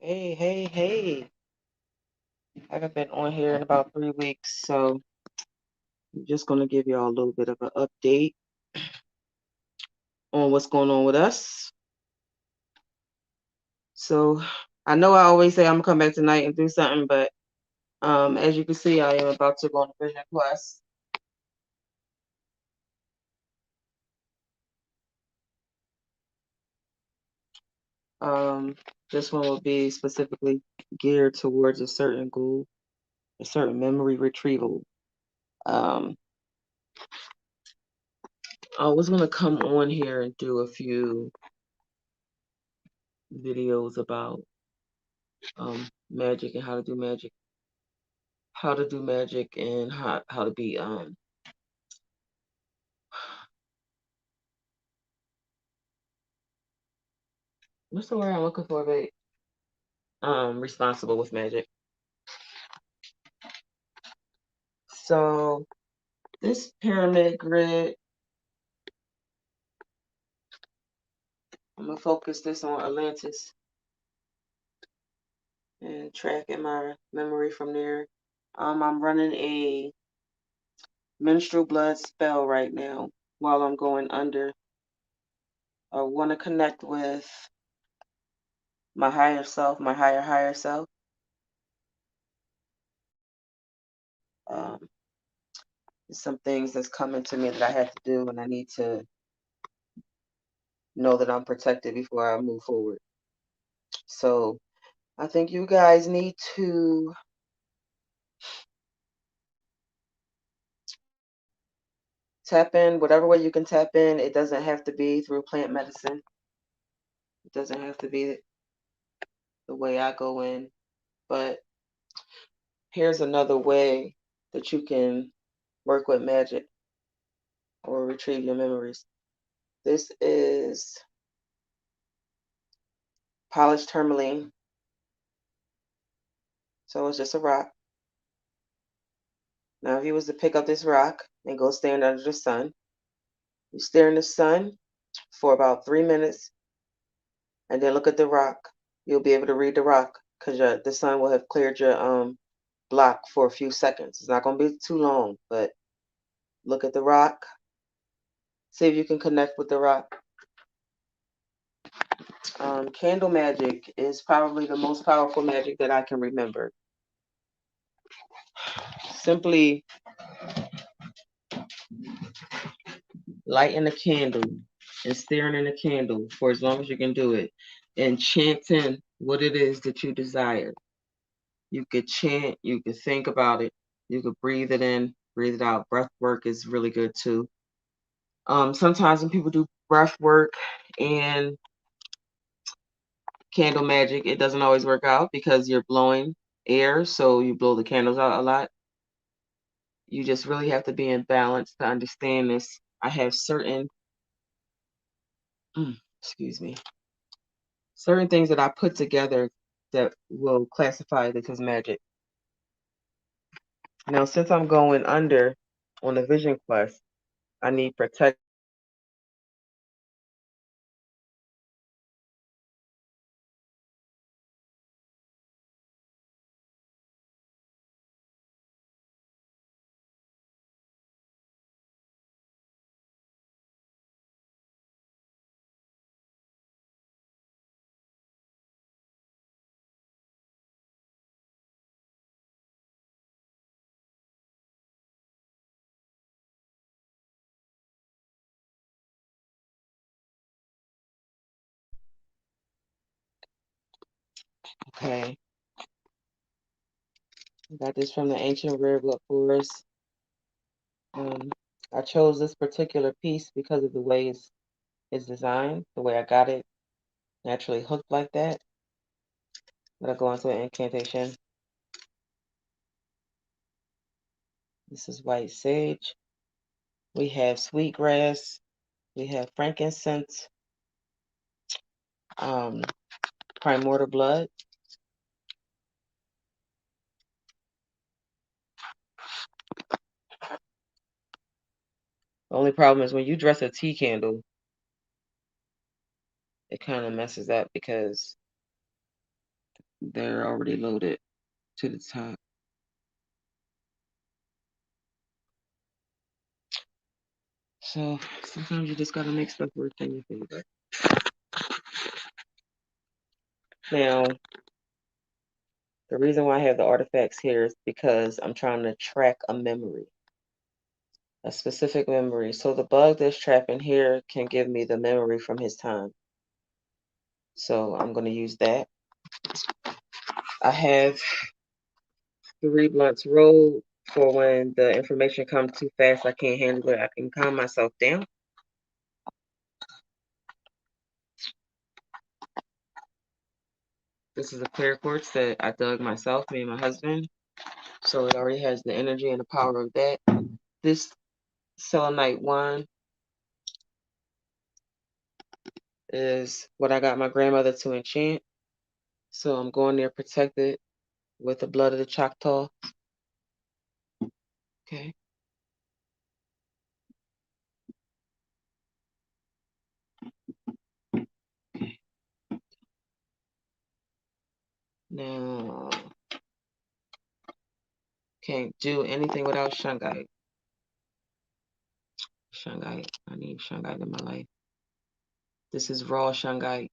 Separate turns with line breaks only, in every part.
Hey. I haven't been on here in about 3 weeks, so I'm just going to give y'all a little bit of an update on what's going on with us. So I know I always say I'm going to come back tonight and do something, but as you can see, I am about to go on a Vision Quest. This one will be specifically geared towards a certain goal, a certain memory retrieval. I was going to come on here and do a few videos about magic and how to do magic, and how to be what's the word I'm looking for, babe? Responsible with magic. So this pyramid grid, I'm gonna focus this on Atlantis and tracking my memory from there. I'm running a menstrual blood spell right now while I'm going under. I want to connect with my higher self, my higher self. There's some things that's coming to me that I have to do, and I need to know that I'm protected before I move forward. So I think you guys need to tap in whatever way you can tap in. It doesn't have to be through plant medicine. It doesn't have to be the way I go in. But here's another way that you can work with magic or retrieve your memories. This is polished tourmaline. So it's just a rock. Now, if you was to pick up this rock and go stand under the sun, you stare in the sun for about 3 minutes and then look at the rock. You'll be able to read the rock because the sun will have cleared your block for a few seconds. It's not going to be too long, but look at the rock. See if you can connect with the rock. Candle magic is probably the most powerful magic that I can remember. Simply lighting a candle and staring in a candle for as long as you can do it and chanting what it is that you desire. You could chant, you could think about it, you could breathe it in, breathe it out. Breath work is really good too. Sometimes when people do breath work and candle magic, it doesn't always work out because you're blowing air, so you blow the candles out a lot. You just really have to be in balance to understand this. I have certain certain things that I put together that will classify this as magic. Now, since I'm going under on the Vision Quest, I need protection. Okay. I got this from the Ancient Rare Blood Forest. I chose this particular piece because of the way it's designed, the way I got it naturally hooked like that. I'm gonna go into an incantation. This is white sage. We have sweetgrass. We have frankincense, primordial blood. The only problem is when you dress a tea candle, it kind of messes up because they're already loaded to the top. So sometimes you just gotta make stuff work in your favor. Now, the reason why I have the artifacts here is because I'm trying to track a memory, a specific memory. So the bug that's trapped in here can give me the memory from his time. So I'm going to use that. I have 3 blunts rolled for when the information comes too fast, I can't handle it. I can calm myself down. This is a clear quartz that I dug myself, me and my husband. So it already has the energy and the power of that. This selenite wand is what I got my grandmother to enchant. So I'm going there protected with the blood of the Choctaw. Okay. Now, can't do anything without shungite. Shungite. I need shungite in my life. This is raw shungite.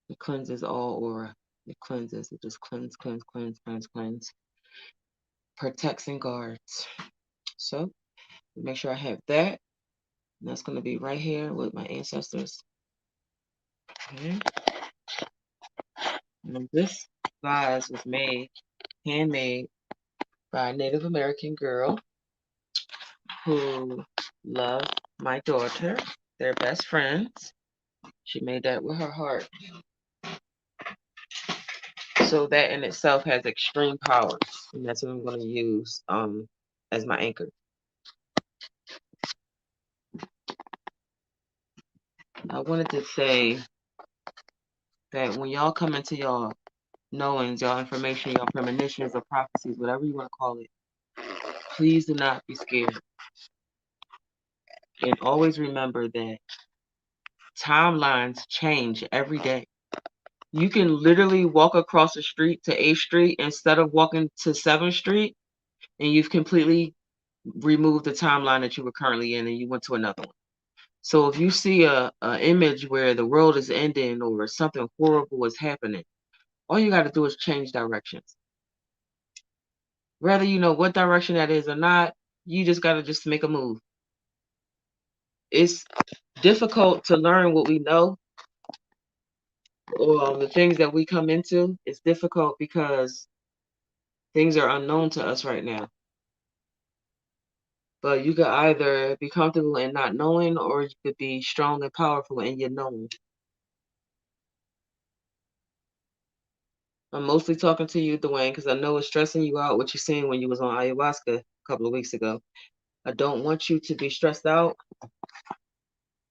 It cleanses all aura. It cleanses. It just cleanse. Protects and guards. So make sure I have that. And that's going to be right here with my ancestors. Okay. And this vase was made, handmade by a Native American girl who loved my daughter. They're best friends. She made that with her heart. So that in itself has extreme powers, and that's what I'm going to use as my anchor. I wanted to say that when y'all come into y'all knowings, y'all information, y'all premonitions or prophecies, whatever you want to call it, please do not be scared. And always remember that timelines change every day. You can literally walk across the street to 8th Street instead of walking to 7th Street, and you've completely removed the timeline that you were currently in and you went to another one. So if you see a image where the world is ending or something horrible is happening, all you got to do is change directions. Whether you know what direction that is or not, you just got to just make a move. It's difficult to learn what we know or the things that we come into. It's difficult because things are unknown to us right now. But you could either be comfortable in not knowing, or you could be strong and powerful in your knowing. I'm mostly talking to you, Dwayne, because I know it's stressing you out what you're seeing when you was on ayahuasca a couple of weeks ago. I don't want you to be stressed out.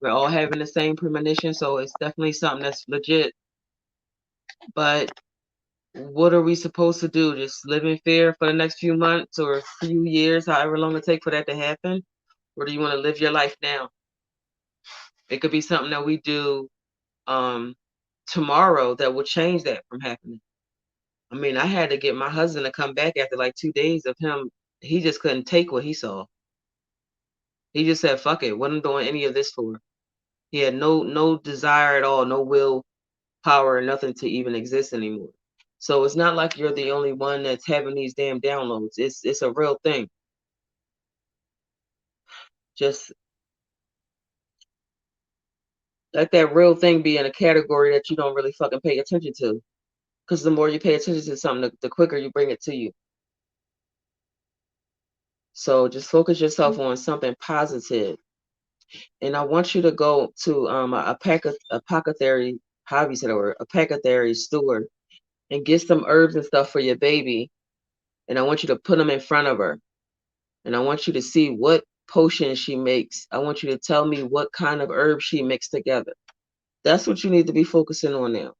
We're all having the same premonition, so it's definitely something that's legit. But what are we supposed to do? Just live in fear for the next few months or a few years, however long it takes for that to happen? Or do you want to live your life now? It could be something that we do tomorrow that will change that from happening. I mean, I had to get my husband to come back after like 2 days of him. He just couldn't take what he saw. He just said, "Fuck it, what I'm doing any of this for?" He had no desire at all, no will power, nothing to even exist anymore. So it's not like you're the only one that's having these damn downloads. It's a real thing. Just let that real thing be in a category that you don't really fucking pay attention to. Because the more you pay attention to something, the quicker you bring it to you. So just focus yourself on something positive. And I want you to go to a apothecary, how do you say that word? Apothecary store and get some herbs and stuff for your baby. And I want you to put them in front of her. And I want you to see what potion she makes. I want you to tell me what kind of herbs she mixed together. That's what you need to be focusing on now.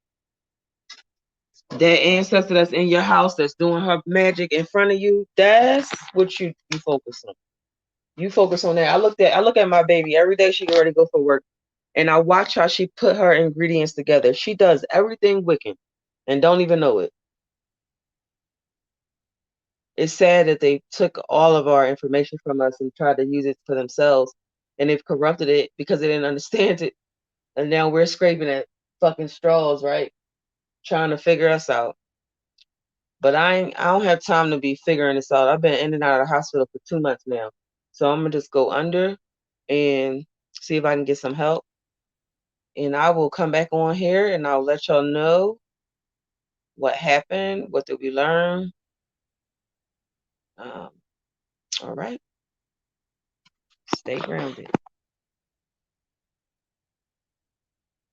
That ancestor that's in your house that's doing her magic in front of you, that's what you focus on. You focus on that. I look at my baby every day. She get ready to go for work, and I watch how she put her ingredients together. She does everything Wiccan. and don't even know it. It's sad that they took all of our information from us and tried to use it for themselves, and they've corrupted it because they didn't understand it. And now we're scraping at fucking straws, right? Trying to figure us out. But I don't have time to be figuring this out. I've been in and out of the hospital for 2 months now. So I'm gonna just go under and see if I can get some help. And I will come back on here and I'll let y'all know what happened, what did we learn. Um, all right. Stay grounded.